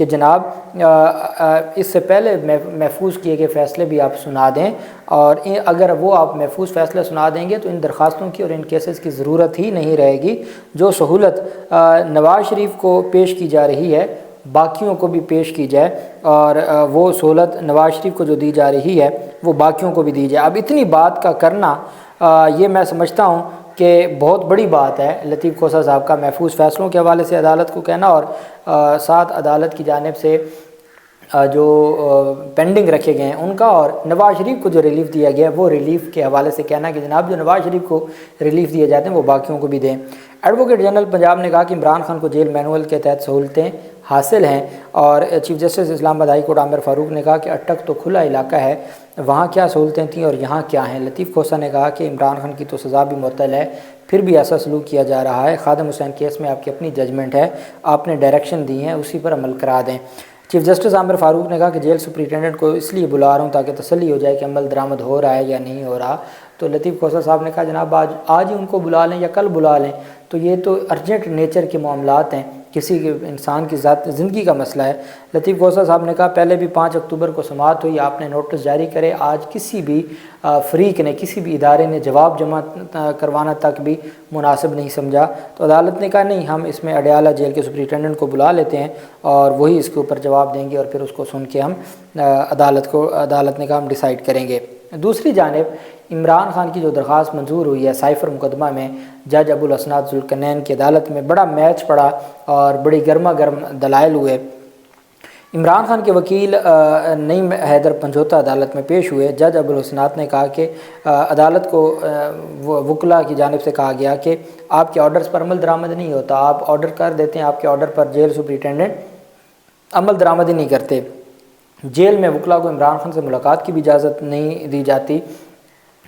کہ جناب اس سے پہلے محفوظ کیے گئے فیصلے بھی آپ سنا دیں، اور اگر وہ آپ محفوظ فیصلے سنا دیں گے تو ان درخواستوں کی اور ان کیسز کی ضرورت ہی نہیں رہے گی۔ جو سہولت نواز شریف کو پیش کی جا رہی ہے باقیوں کو بھی پیش کی جائے، اور وہ سہولت نواز شریف کو جو دی جا رہی ہے وہ باقیوں کو بھی دی جائے۔ اب اتنی بات کا کرنا یہ میں سمجھتا ہوں کہ بہت بڑی بات ہے لطیف کوسہ صاحب کا، محفوظ فیصلوں کے حوالے سے عدالت کو کہنا، اور ساتھ عدالت کی جانب سے جو پینڈنگ رکھے گئے ہیں ان کا، اور نواز شریف کو جو ریلیف دیا گیا ہے وہ ریلیف کے حوالے سے کہنا کہ جناب جو نواز شریف کو ریلیف دیے جاتے ہیں وہ باقیوں کو بھی دیں۔ ایڈوکیٹ جنرل پنجاب نے کہا کہ عمران خان کو جیل مینول کے تحت سہولتیں حاصل ہیں، اور چیف جسٹس اسلام آباد ہائی کورٹ عامر فاروق نے کہا کہ اٹک تو کھلا علاقہ ہے، وہاں کیا سہولتیں تھیں اور یہاں کیا ہیں۔ لطیف کوسہ نے کہا کہ عمران خان کی تو سزا بھی معطل ہے، پھر بھی ایسا سلوک کیا جا رہا ہے۔ خادم حسین کیس میں آپ کی اپنی ججمنٹ ہے، آپ نے ڈائریکشن دی ہیں، اسی پر عمل کرا دیں۔ چیف جسٹس عامر فاروق نے کہا کہ جیل سپرنٹینڈنٹ کو اس لیے بلا رہا ہوں تاکہ تسلی ہو جائے کہ عمل درآمد ہو رہا ہے یا نہیں ہو رہا۔ تو لطیف کوسہ صاحب نے کہا جناب آج ہی ان کو بلا لیں یا کل بلا لیں، تو یہ تو ارجنٹ نیچر کے معاملات ہیں، کسی کے انسان کی ذات زندگی کا مسئلہ ہے۔ لطیف کوسہ صاحب نے کہا پہلے بھی 5 اکتوبر کو سماعت ہوئی، آپ نے نوٹس جاری کرے، آج کسی بھی فریق نے کسی بھی ادارے نے جواب جمع کروانا تک بھی مناسب نہیں سمجھا۔ تو عدالت نے کہا نہیں، ہم اس میں اڈیالہ جیل کے سپرنٹینڈنٹ کو بلا لیتے ہیں اور وہی اس کے اوپر جواب دیں گے، اور پھر اس کو سن کے ہم عدالت نے کہا ہم ڈیسائیڈ کریں گے۔ دوسری جانب عمران خان کی جو درخواست منظور ہوئی ہے سائفر مقدمہ میں، جج ابو الاسناد ذوالقرنین کی عدالت میں بڑا میچ پڑا اور بڑی گرما گرم دلائل ہوئے۔ عمران خان کے وکیل نعیم حیدر پنجھوتا عدالت میں پیش ہوئے۔ جج ابو الاسناد نے کہا کہ عدالت کو وکلاء کی جانب سے کہا گیا کہ آپ کے آرڈرز پر عمل درآمد نہیں ہوتا، آپ آرڈر کر دیتے ہیں، آپ کے آرڈر پر جیل سپرنٹینڈنٹ عمل درآمد ہی نہیں کرتے۔ جیل میں وکلاء کو عمران خان سے ملاقات کی بھی اجازت نہیں دی جاتی،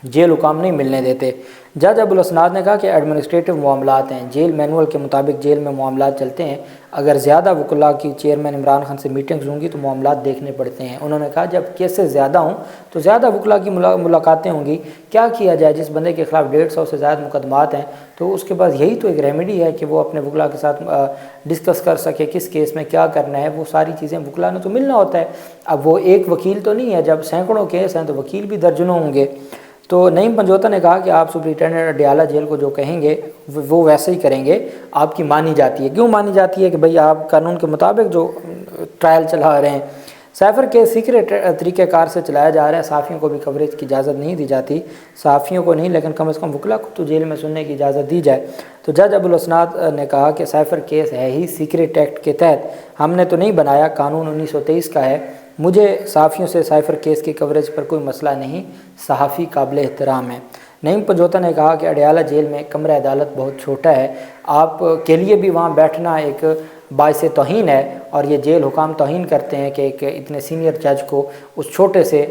جیل حکام نہیں ملنے دیتے۔ جج ابو الاسناد نے کہا کہ ایڈمنسٹریٹو معاملات ہیں، جیل مینول کے مطابق جیل میں معاملات چلتے ہیں، اگر زیادہ وکلاء کی چیئرمین عمران خان سے میٹنگز ہوں گی تو معاملات دیکھنے پڑتے ہیں۔ انہوں نے کہا جب کیسز زیادہ ہوں تو زیادہ وکلاء کی ملاقاتیں ہوں گی، کیا کیا جائے؟ جس بندے کے خلاف 150 سے زائد مقدمات ہیں تو اس کے پاس یہی تو ایک ریمیڈی ہے کہ وہ اپنے وکلاء کے ساتھ ڈسکس کر سکے کس کیس میں کیا کرنا ہے، وہ ساری چیزیں وکلاء نے تو ملنا ہوتا ہے۔ اب وہ ایک وکیل تو نہیں ہے، جب سینکڑوں کیس ہیں تو وکیل بھی درجنوں ہوں گے۔ تو نعیم پنجھوتا نے کہا کہ آپ سپرنٹینڈنٹ اڈیالہ جیل کو جو کہیں گے وہ ویسے ہی کریں گے، آپ کی مانی جاتی ہے۔ کیوں مانی جاتی ہے؟ کہ بھئی آپ قانون کے مطابق جو ٹرائل چلا رہے ہیں۔ سائفر کے سیکرٹ طریقہ کار سے چلایا جا رہا ہے، صحافیوں کو بھی کوریج کی اجازت نہیں دی جاتی، صحافیوں کو نہیں لیکن کم از کم وکلاء کو تو جیل میں سننے کی اجازت دی جائے۔ تو جج ابو الاسناد نے کہا کہ سائفر کیس ہے ہی سیکرٹ ایکٹ کے تحت، ہم نے تو نہیں بنایا، قانون 1923 کا ہے، مجھے صحافیوں سے سائفر کیس کی کوریج پر کوئی مسئلہ نہیں، صحافی قابل احترام ہے۔ نعیم پنجھوتا نے کہا کہ اڈیالہ جیل میں کمرہ عدالت بہت چھوٹا ہے، آپ کے لیے بھی وہاں بیٹھنا ایک باعث توہین ہے، اور یہ جیل حکام توہین کرتے ہیں کہ ایک اتنے سینئر جج کو اس چھوٹے سے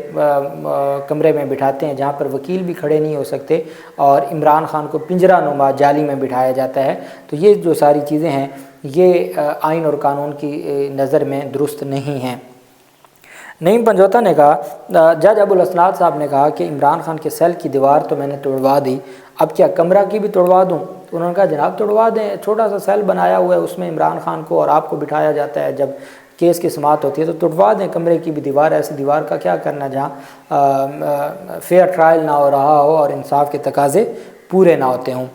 کمرے میں بٹھاتے ہیں جہاں پر وکیل بھی کھڑے نہیں ہو سکتے، اور عمران خان کو پنجرہ نما جالی میں بٹھایا جاتا ہے۔ تو یہ جو ساری چیزیں ہیں یہ آئین اور قانون کی نظر میں درست نہیں ہیں۔ نعیم پنجھوتا نے کہا، جج ابو الاسناد صاحب نے کہا کہ عمران خان کے سیل کی دیوار تو میں نے توڑوا دی، اب کیا کمرہ کی بھی توڑوا دوں؟ تو انہوں نے کہا جناب توڑوا دیں، چھوٹا سا سیل بنایا ہوا ہے، اس میں عمران خان کو اور آپ کو بٹھایا جاتا ہے جب کیس کی سماعت ہوتی ہے، تو توڑوا دیں کمرے کی بھی دیوار، ایسی دیوار کا کیا کرنا جہاں فیئر ٹرائل نہ ہو رہا ہو اور انصاف کے تقاضے پورے نہ ہوتے ہوں۔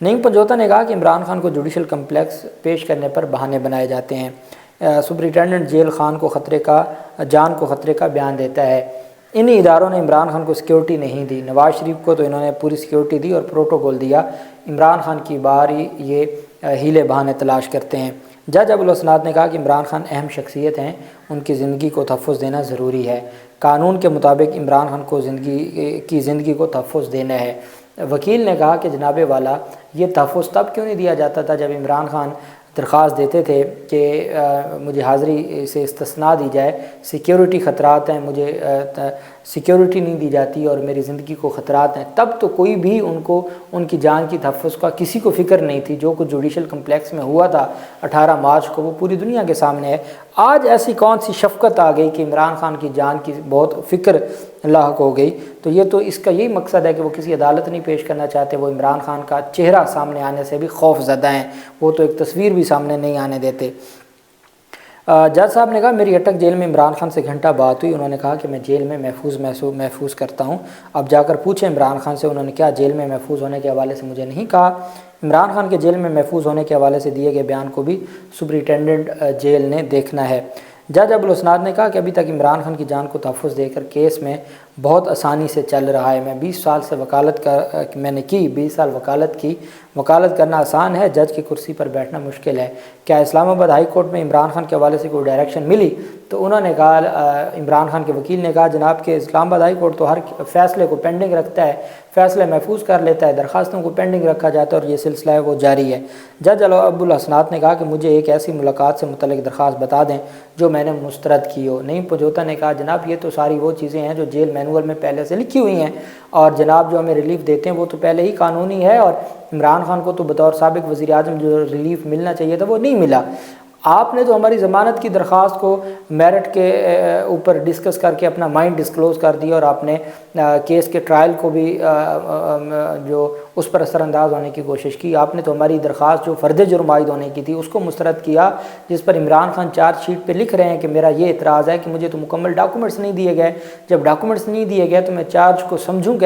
نعیم پنجھوتا نے کہا کہ عمران خان کو جوڈیشل کمپلیکس پیش کرنے پر بہانے بنائے جاتے ہیں، سپرنٹینڈنٹ جیل خان کو جان کو خطرے کا بیان دیتا ہے، انہی اداروں نے عمران خان کو سیکیورٹی نہیں دی، نواز شریف کو تو انہوں نے پوری سیکیورٹی دی اور پروٹوکول دیا، عمران خان کی باری یہ ہیلے بہانے تلاش کرتے ہیں۔ جج ابو الاسناد نے کہا کہ عمران خان اہم شخصیت ہیں، ان کی زندگی کو تحفظ دینا ضروری ہے، قانون کے مطابق عمران خان کو زندگی کو تحفظ دینا ہے۔ وکیل نے کہا کہ جناب والا یہ تحفظ تب کیوں نہیں دیا جاتا تھا جب عمران خان درخواست دیتے تھے کہ مجھے حاضری سے استثناء دی جائے، سیکیورٹی خطرات ہیں، مجھے سیکیورٹی نہیں دی جاتی اور میری زندگی کو خطرات ہیں، تب تو کوئی بھی ان کی جان کی تحفظ کا کسی کو فکر نہیں تھی۔ جو کچھ جوڈیشل کمپلیکس میں ہوا تھا 18 مارچ کو وہ پوری دنیا کے سامنے ہے۔ آج ایسی کون سی شفقت آ گئی کہ عمران خان کی جان کی بہت فکر لاحق ہو گئی؟ تو یہ تو اس کا یہی مقصد ہے کہ وہ کسی عدالت نہیں پیش کرنا چاہتے، وہ عمران خان کا چہرہ سامنے آنے سے بھی خوف زدہ ہیں، وہ تو ایک تصویر بھی سامنے نہیں آنے دیتے۔ جج صاحب نے کہا میری اٹک جیل میں عمران خان سے گھنٹہ بات ہوئی، انہوں نے کہا کہ میں جیل میں محفوظ کرتا ہوں، اب جا کر پوچھیں عمران خان سے، انہوں نے کیا جیل میں محفوظ ہونے کے حوالے سے مجھے نہیں کہا۔ عمران خان کے جیل میں محفوظ ہونے کے حوالے سے دیے گئے بیان کو بھی سپرنٹینڈنٹ جیل نے دیکھنا ہے۔ جج ابوالاسناد نے کہا کہ ابھی تک عمران خان کی جان کو تحفظ دے کر کیس میں بہت آسانی سے چل رہا ہے، میں 20 سال سے میں نے کی 20 سال وکالت کی، وکالت کرنا آسان ہے، جج کی کرسی پر بیٹھنا مشکل ہے۔ کیا اسلام آباد ہائی کورٹ میں عمران خان کے حوالے سے کوئی ڈائریکشن ملی؟ تو انہوں نے کہا، عمران خان کے وکیل نے کہا جناب کہ اسلام آباد ہائی کورٹ تو ہر فیصلے کو پینڈنگ رکھتا ہے، فیصلے محفوظ کر لیتا ہے، درخواستوں کو پینڈنگ رکھا جاتا ہے اور یہ سلسلہ ہے وہ جاری ہے۔ جج ابوالاسناد نے کہا کہ مجھے ایک ایسی ملاقات سے متعلق درخواست بتا دیں جو میں نے مسترد کی ہو۔ نعیم پنجوتا نے کہا جناب یہ تو ساری وہ چیزیں ہیں جو جیل مینول میں پہلے سے لکھی ہوئی ہیں، اور جناب جو ہمیں ریلیف دیتے ہیں وہ تو پہلے ہی قانونی ہے، اور عمران خان کو تو بطور سابق وزیر اعظم جو ریلیف ملنا چاہیے تھا وہ نہیں ملا۔ آپ نے تو ہماری ضمانت کی درخواست کو میرٹ کے اوپر ڈسکس کر کے اپنا مائنڈ ڈسکلوز کر دیا، اور آپ نے کیس کے ٹرائل کو بھی جو اس پر اثر انداز ہونے کی کوشش کی۔ آپ نے تو ہماری درخواست جو فرد جرم عائد ہونے کی تھی اس کو مسترد کیا، جس پر عمران خان چارج شیٹ پہ لکھ رہے ہیں کہ میرا یہ اعتراض ہے کہ مجھے تو مکمل ڈاکومنٹس نہیں دیے گئے، جب ڈاکومنٹس نہیں دیے گئے تو میں چارج کو سمجھوں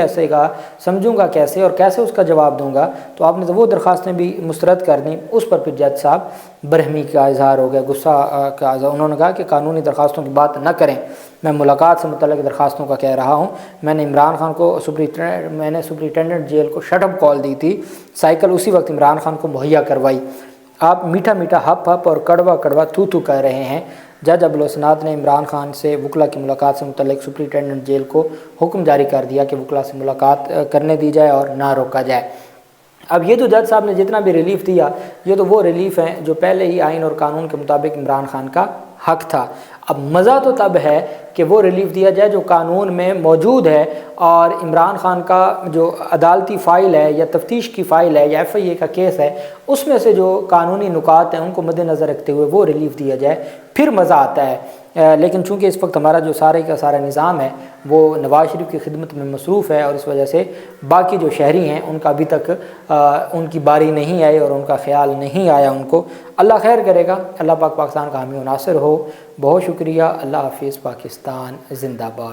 گا کیسے اور کیسے اس کا جواب دوں گا، تو آپ نے تو وہ درخواستیں بھی مسترد کر دیں۔ اس پر پھر جج صاحب برہمی کا اظہار ہو گیا، غصہ کا اظہار، انہوں نے کہا کہ قانونی درخواستوں کی بات نہ کریں، میں ملاقات سے متعلق درخواستوں کا کہہ رہا ہوں، میں نے عمران خان کو سپرنٹینڈنٹ جیل کو شٹ اپ کال دی تھی، سائیکل اسی وقت عمران خان کو مہیا کروائی، آپ میٹھا میٹھا ہپ ہپ اور کڑوا کڑوا تھو تھو کہہ رہے ہیں۔ جج ابوالاسناد نے عمران خان سے وکلا کی ملاقات سے متعلق سپرنٹینڈنٹ جیل کو حکم جاری کر دیا کہ وکلا سے ملاقات کرنے دی جائے اور نہ روکا جائے۔ اب یہ تو جج صاحب نے جتنا بھی ریلیف دیا یہ تو وہ ریلیف ہیں جو پہلے ہی آئین اور قانون کے مطابق عمران خان کا حق تھا۔ اب مزہ تو تب ہے کہ وہ ریلیف دیا جائے جو قانون میں موجود ہے، اور عمران خان کا جو عدالتی فائل ہے یا تفتیش کی فائل ہے یا FIA کا کیس ہے، اس میں سے جو قانونی نکات ہیں ان کو مد نظر رکھتے ہوئے وہ ریلیف دیا جائے، پھر مزہ آتا ہے۔ لیکن چونکہ اس وقت ہمارا جو سارے کا سارا نظام ہے وہ نواز شریف کی خدمت میں مصروف ہے، اور اس وجہ سے باقی جو شہری ہیں ان کا ابھی تک ان کی باری نہیں آئی اور ان کا خیال نہیں آیا ان کو۔ اللہ خیر کرے گا، اللہ پاک پاکستان کا حامی و ناصر ہو۔ بہت شکریہ، اللہ حافظ، پاکستان زندہ باد۔